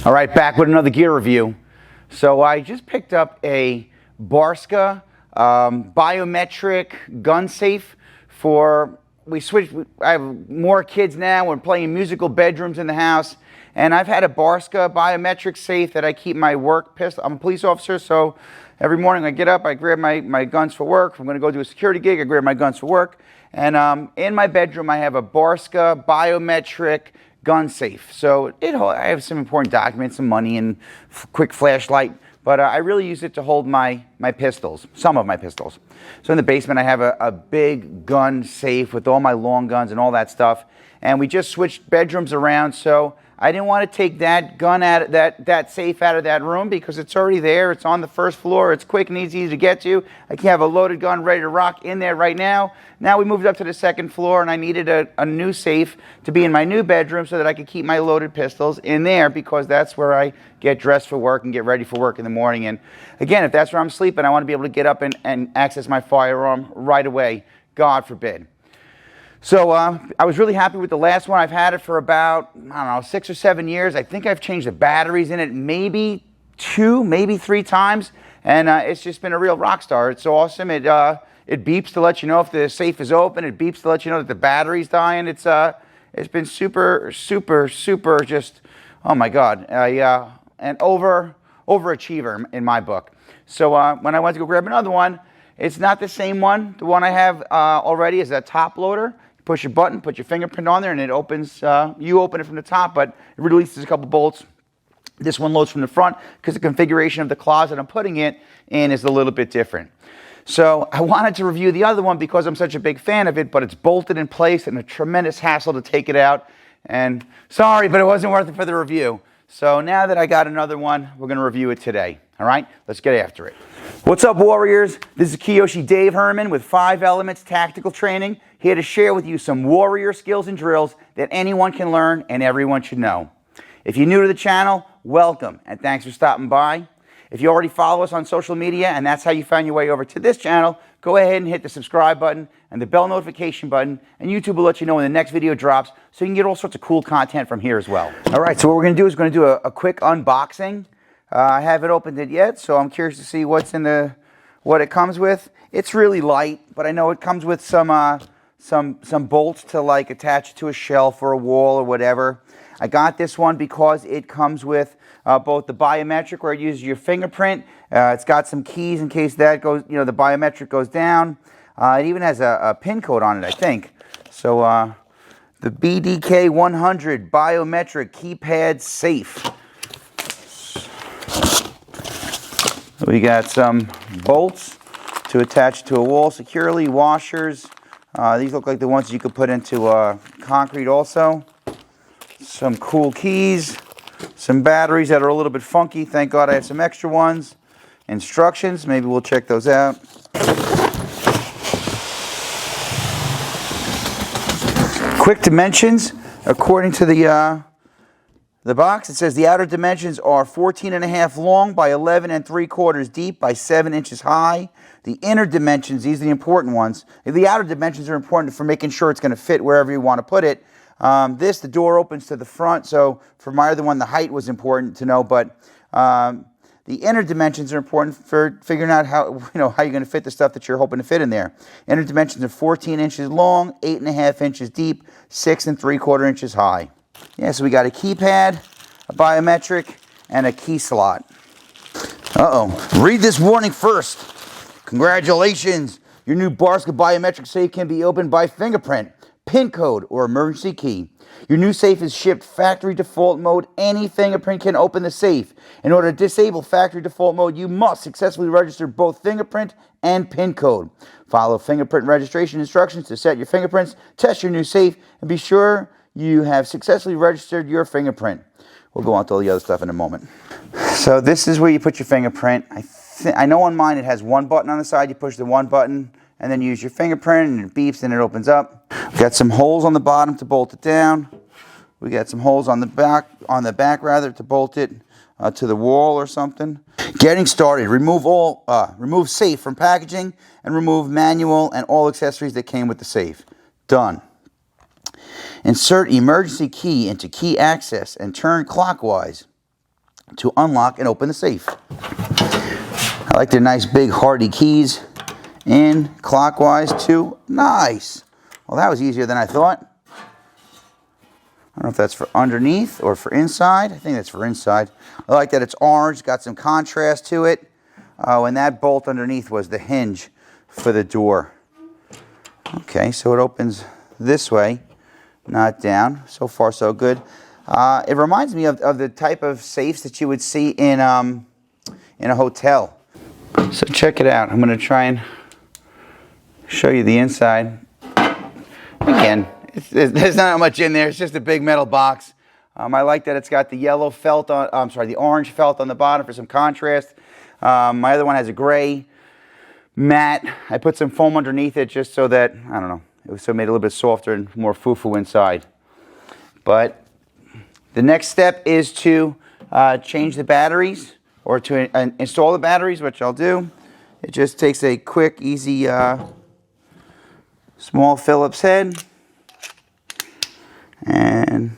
All right, back with another gear review. So I just picked up a Barska Biometric gun safe for, I have more kids now, we're playing musical bedrooms in the house, and I've had a Barska Biometric Safe that I keep my work pistol. I'm a police officer, so every morning I get up, I grab my guns for work. If I'm gonna go do a security gig, I grab my guns for work. And in my bedroom, I have a Barska Biometric gun safe. So I have some important documents, some money, and quick flashlight. But I really use it to hold my pistols, some of my pistols. So in the basement, I have a big gun safe with all my long guns and all that stuff. And we just switched bedrooms around, so I didn't want to take that gun out of that safe out of that room because it's already there. It's on the first floor. It's quick and easy to get to. I can have a loaded gun ready to rock in there right now. Now we moved up to the second floor, and I needed a new safe to be in my new bedroom so that I could keep my loaded pistols in there because that's where I get dressed for work and get ready for work in the morning. And again, if that's where I'm sleeping, I want to be able to get up and access my firearm right away. God forbid. So I was really happy with the last one. I've had it for about, I don't know, 6 or 7 years. I think I've changed the batteries in it maybe 2, maybe 3 times. And it's just been a real rock star. It's awesome. It beeps to let you know if the safe is open. It beeps to let you know that the battery's dying. It's been super, super, super just, oh my God, an overachiever in my book. So when I went to go grab another one, it's not the same one. The one I have already is a top loader. You push your button, put your fingerprint on there, and it opens. You open it from the top, but it releases a couple bolts. This one loads from the front because the configuration of the closet I'm putting it in is a little bit different. So I wanted to review the other one because I'm such a big fan of it, but it's bolted in place and a tremendous hassle to take it out. And sorry, but it wasn't worth it for the review. So now that I got another one, we're going to review it today. All right, let's get after it. What's up, warriors? This is Kyoshi Dave Herman with 5 Elements Tactical Training, here to share with you some warrior skills and drills that anyone can learn and everyone should know. If you're new to the channel, welcome and thanks for stopping by. If you already follow us on social media and that's how you found your way over to this channel, go ahead and hit the subscribe button and the bell notification button, and YouTube will let you know when the next video drops so you can get all sorts of cool content from here as well. All right, so what we're going to do is we're going to do a quick unboxing. I haven't opened it yet, so I'm curious to see what it comes with. It's really light, but I know it comes with some bolts to like attach it to a shelf or a wall or whatever. I got this one because it comes with both the biometric, where it uses your fingerprint. It's got some keys in case that goes, the biometric goes down. It even has a pin code on it, I think. So the BDK-100 Biometric Keypad Safe. We got some bolts to attach to a wall securely, washers. These look like the ones you could put into concrete also. Some cool keys, some batteries that are a little bit funky. Thank God I have some extra ones. Instructions, maybe we'll check those out. Quick dimensions, according to the box, it says the outer dimensions are 14.5 long by 11.75 deep by 7 inches high. The inner dimensions, these are the important ones. The outer dimensions are important for making sure it's going to fit wherever you want to put it. The door opens to the front, so for my other one, the height was important to know, but the inner dimensions are important for figuring out how you're going to fit the stuff that you're hoping to fit in there. Inner dimensions are 14 inches long, 8.5 inches deep, 6.75 inches high. Yeah, so we got a keypad, a biometric, and a key slot. Read this warning first. Congratulations! Your new Barska Biometric Safe can be opened by fingerprint, PIN code, or emergency key. Your new safe is shipped factory default mode. Any fingerprint can open the safe. In order to disable factory default mode, you must successfully register both fingerprint and PIN code. Follow fingerprint registration instructions to set your fingerprints, test your new safe, and be sure you have successfully registered your fingerprint. We'll go on to all the other stuff in a moment. So this is where you put your fingerprint. I know on mine it has one button on the side. You push the one button and then you use your fingerprint and it beeps and it opens up. We got some holes on the bottom to bolt it down. We got some holes on the back to bolt it to the wall or something. Getting started. Remove safe from packaging and remove manual and all accessories that came with the safe. Done. Insert emergency key into key access and turn clockwise. to unlock and open the safe. I like their nice big hardy keys. In clockwise to nice. Well, that was easier than I thought. I don't know if that's for underneath or for inside. I think that's for inside. I like that it's orange, got some contrast to it. And that bolt underneath was the hinge for the door. Okay, so it opens this way, not down. So far, so good. It reminds me of the type of safes that you would see in a hotel. So check it out. I'm going to try and show you the inside. Again, there's not much in there. It's just a big metal box. I like that it's got the yellow felt on. The orange felt on the bottom for some contrast. My other one has a gray matte. I put some foam underneath it just so that I don't know. It made it a little bit softer and more foo-foo inside. But the next step is to change the batteries or to install the batteries, which I'll do. It just takes a quick, easy. Small Phillips head, and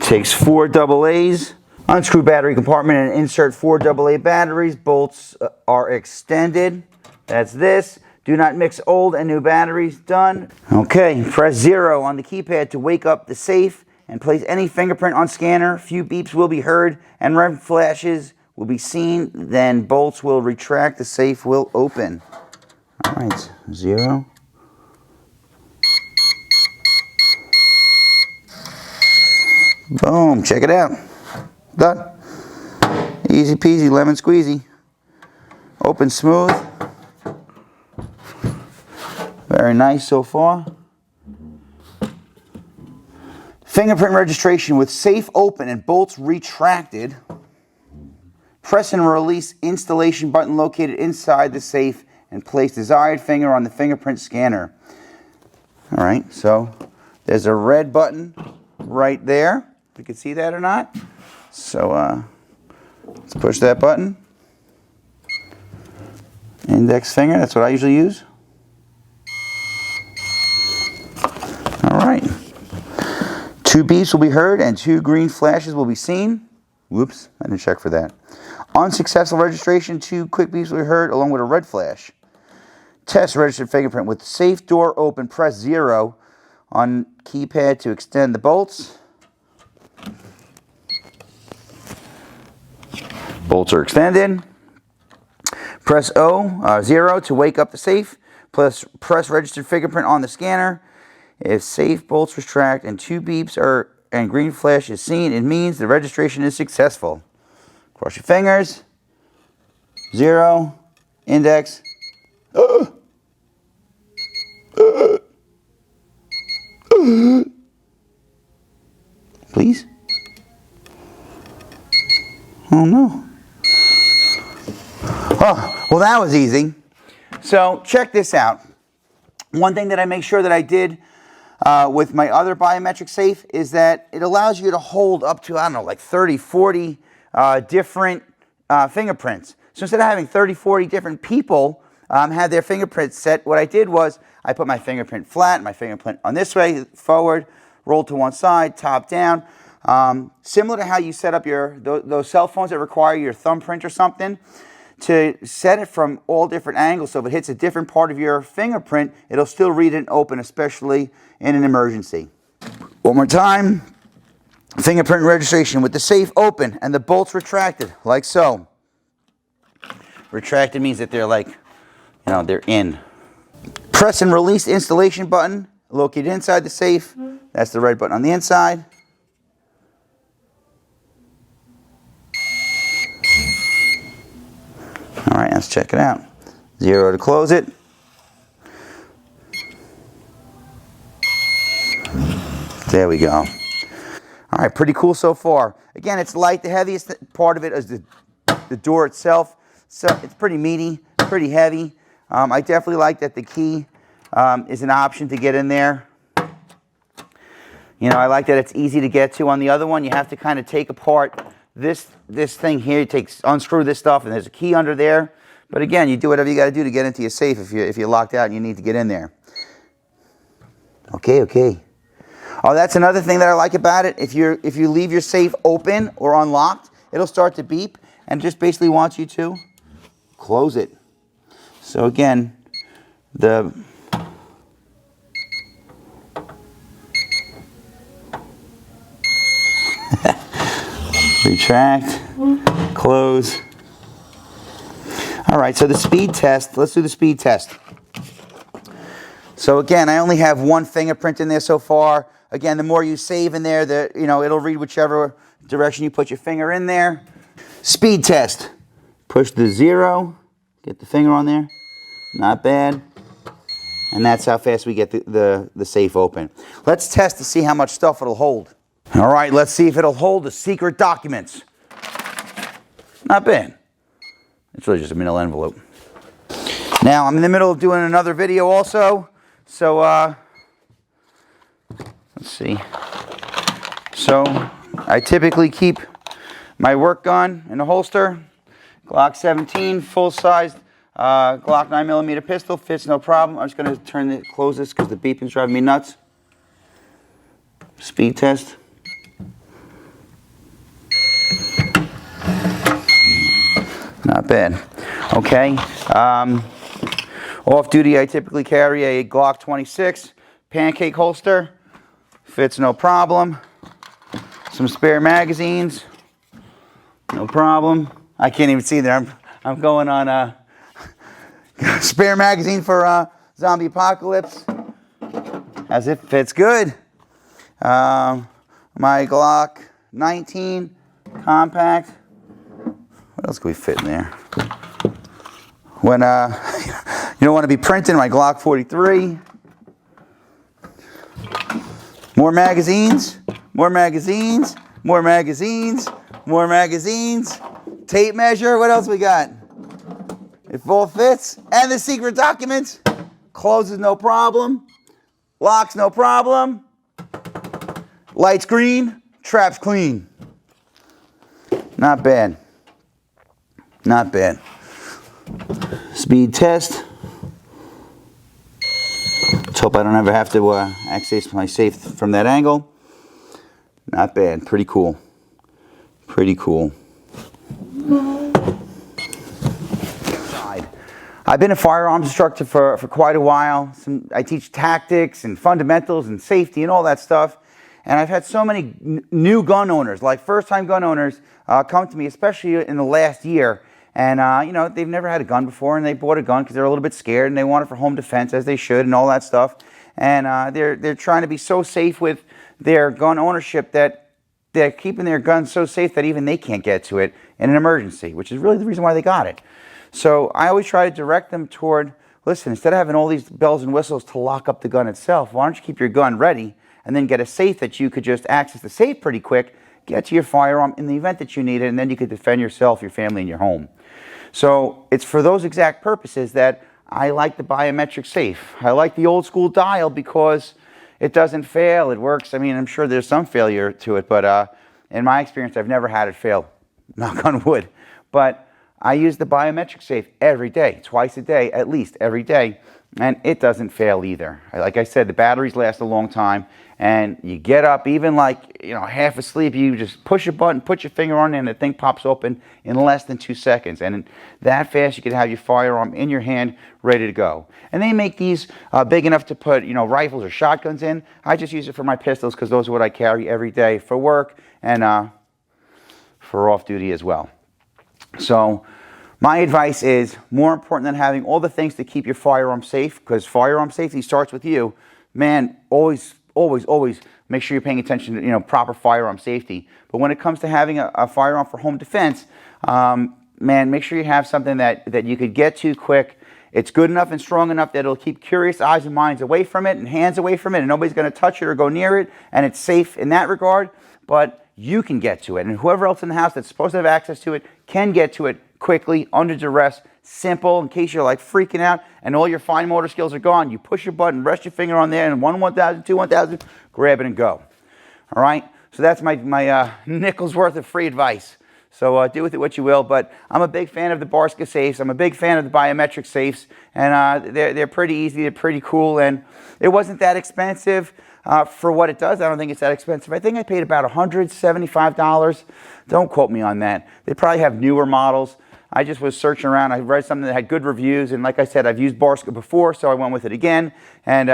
takes 4 AA's. Unscrew battery compartment and insert 4 AA batteries. Bolts are extended. That's this. Do not mix old and new batteries. Done. Okay, press 0 on the keypad to wake up the safe and place any fingerprint on scanner. Few beeps will be heard and red flashes will be seen. Then bolts will retract. The safe will open. All right, 0. Boom, check it out. Done. Easy peasy, lemon squeezy. Open smooth. Very nice so far. Fingerprint registration with safe open and bolts retracted. Press and release installation button located inside the safe and place desired finger on the fingerprint scanner. All right, so there's a red button right there. If you can see that or not. So let's push that button. Index finger, that's what I usually use. All right. 2 beeps will be heard and 2 green flashes will be seen. Whoops, I didn't check for that. Unsuccessful registration, 2 quick beeps will be heard along with a red flash. Test registered fingerprint with safe door open. Press 0 on keypad to extend the bolts. Bolts are extended. Press 0 to wake up the safe. Press registered fingerprint on the scanner. If safe bolts retract and 2 beeps and green flash is seen, it means the registration is successful. Cross your fingers. 0. Index. Please? Oh no. Oh, well that was easy. So check this out. One thing that I make sure that I did with my other biometric safe is that it allows you to hold up to, I don't know, like 30, 40 different fingerprints. So instead of having 30, 40 different people have their fingerprints set, what I did was I put my fingerprint flat, my fingerprint on this way, forward, rolled to one side, top down. Similar to how you set up those cell phones that require your thumbprint or something, to set it from all different angles so if it hits a different part of your fingerprint, it'll still read it and open, especially in an emergency. One more time. Fingerprint registration with the safe open and the bolts retracted, like so. Retracted means that they're like, they're in. Press and release installation button located inside the safe. That's the red button on the inside. All right, let's check it out. 0 to close it. There we go. All right, pretty cool so far. Again, it's light. The heaviest part of it is the door itself. So it's pretty meaty, pretty heavy. I definitely like that the key is an option to get in there. I like that it's easy to get to. On the other one, you have to kind of take apart this thing here. Unscrew this stuff, and there's a key under there. But again, you do whatever you got to do to get into your safe if you're locked out and you need to get in there. Okay. Oh, that's another thing that I like about it. If you leave your safe open or unlocked, it'll start to beep and just basically wants you to close it. So again, the retract, close. All right, so the speed test, let's do the speed test. So again, I only have one fingerprint in there so far. Again, the more you save in there, it'll read whichever direction you put your finger in there. Speed test. Push the 0, get the finger on there. Not bad. And that's how fast we get the safe open. Let's test to see how much stuff it'll hold. All right, let's see if it'll hold the secret documents. Not bad. It's really just a manila envelope. Now, I'm in the middle of doing another video also. So, let's see. So, I typically keep my work gun in a holster. Glock 17, full-sized Glock 9mm pistol. Fits no problem. I'm just going to close this because the beeping's driving me nuts. Speed test. Not bad. Okay. Off duty, I typically carry a Glock 26 pancake holster. Fits no problem. Some spare magazines. No problem. I can't even see there. I'm going on a spare magazine for zombie apocalypse. As it fits good. My Glock 19 compact. What else can we fit in there? When you don't want to be printing, my Glock 43. More magazines, more magazines, more magazines, more magazines. Tape measure, what else we got? It all fits. And the secret documents. Closes no problem. Locks no problem. Lights green, traps clean. Not bad. Not bad. Speed test. Let's hope I don't ever have to access my safe from that angle. Not bad. Pretty cool. Pretty cool. I've been a firearms instructor for quite a while. I teach tactics and fundamentals and safety and all that stuff. And I've had so many new gun owners, like first-time gun owners, come to me, especially in the last year. And, they've never had a gun before, and they bought a gun because they're a little bit scared, and they want it for home defense, as they should, and all that stuff. And they're trying to be so safe with their gun ownership that they're keeping their guns so safe that even they can't get to it in an emergency, which is really the reason why they got it. So I always try to direct them toward, listen, instead of having all these bells and whistles to lock up the gun itself, why don't you keep your gun ready and then get a safe that you could just access the safe pretty quick, get to your firearm in the event that you need it, and then you could defend yourself, your family, and your home. So it's for those exact purposes that I like the biometric safe. I like the old school dial because it doesn't fail. It works. I mean, I'm sure there's some failure to it, but in my experience, I've never had it fail. Knock on wood. But I use the biometric safe every day, twice a day, at least every day, and it doesn't fail either. Like I said, the batteries last a long time, and you get up, even like, half asleep, you just push a button, put your finger on it, and the thing pops open in less than 2 seconds. And that fast, you can have your firearm in your hand, ready to go. And they make these big enough to put, rifles or shotguns in. I just use it for my pistols because those are what I carry every day for work and for off-duty as well. So my advice is, more important than having all the things to keep your firearm safe, because firearm safety starts with you, man, always make sure you're paying attention to proper firearm safety. But when it comes to having a firearm for home defense, man, make sure you have something that you could get to quick. It's good enough and strong enough that it'll keep curious eyes and minds away from it and hands away from it, and nobody's going to touch it or go near it, and it's safe in that regard, but you can get to it. And whoever else in the house that's supposed to have access to it can get to it quickly, under duress, simple, in case you're like freaking out and all your fine motor skills are gone. You push your button, rest your finger on there, and 1,000, 2,000, grab it and go. All right? So that's my nickel's worth of free advice. So do with it what you will, but I'm a big fan of the Barska safes. I'm a big fan of the biometric safes, and they're pretty easy, they're pretty cool, and it wasn't that expensive. For what it does, I don't think it's that expensive. I think I paid about $175. Don't quote me on that. They probably have newer models. I just was searching around. I read something that had good reviews, and like I said, I've used Barska before, so I went with it again. And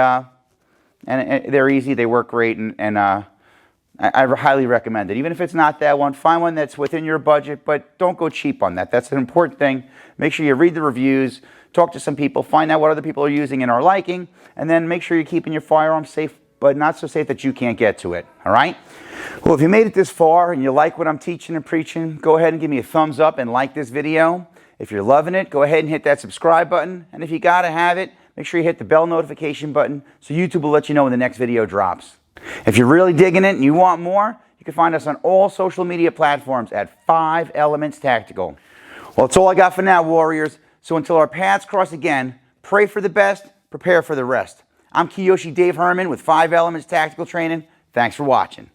they're easy. They work great, and I highly recommend it. Even if it's not that one, find one that's within your budget, but don't go cheap on that. That's an important thing. Make sure you read the reviews, talk to some people, find out what other people are using and are liking, and then make sure you're keeping your firearms safe, but not so safe that you can't get to it. All right? Well, if you made it this far and you like what I'm teaching and preaching, go ahead and give me a thumbs up and like this video. If you're loving it, go ahead and hit that subscribe button. And if you got to have it, make sure you hit the bell notification button so YouTube will let you know when the next video drops. If you're really digging it and you want more, you can find us on all social media platforms at 5 Elements Tactical. Well, that's all I got for now, Warriors. So until our paths cross again, pray for the best, prepare for the rest. I'm Kyoshi Dave Herman with 5 Elements Tactical Training. Thanks for watching.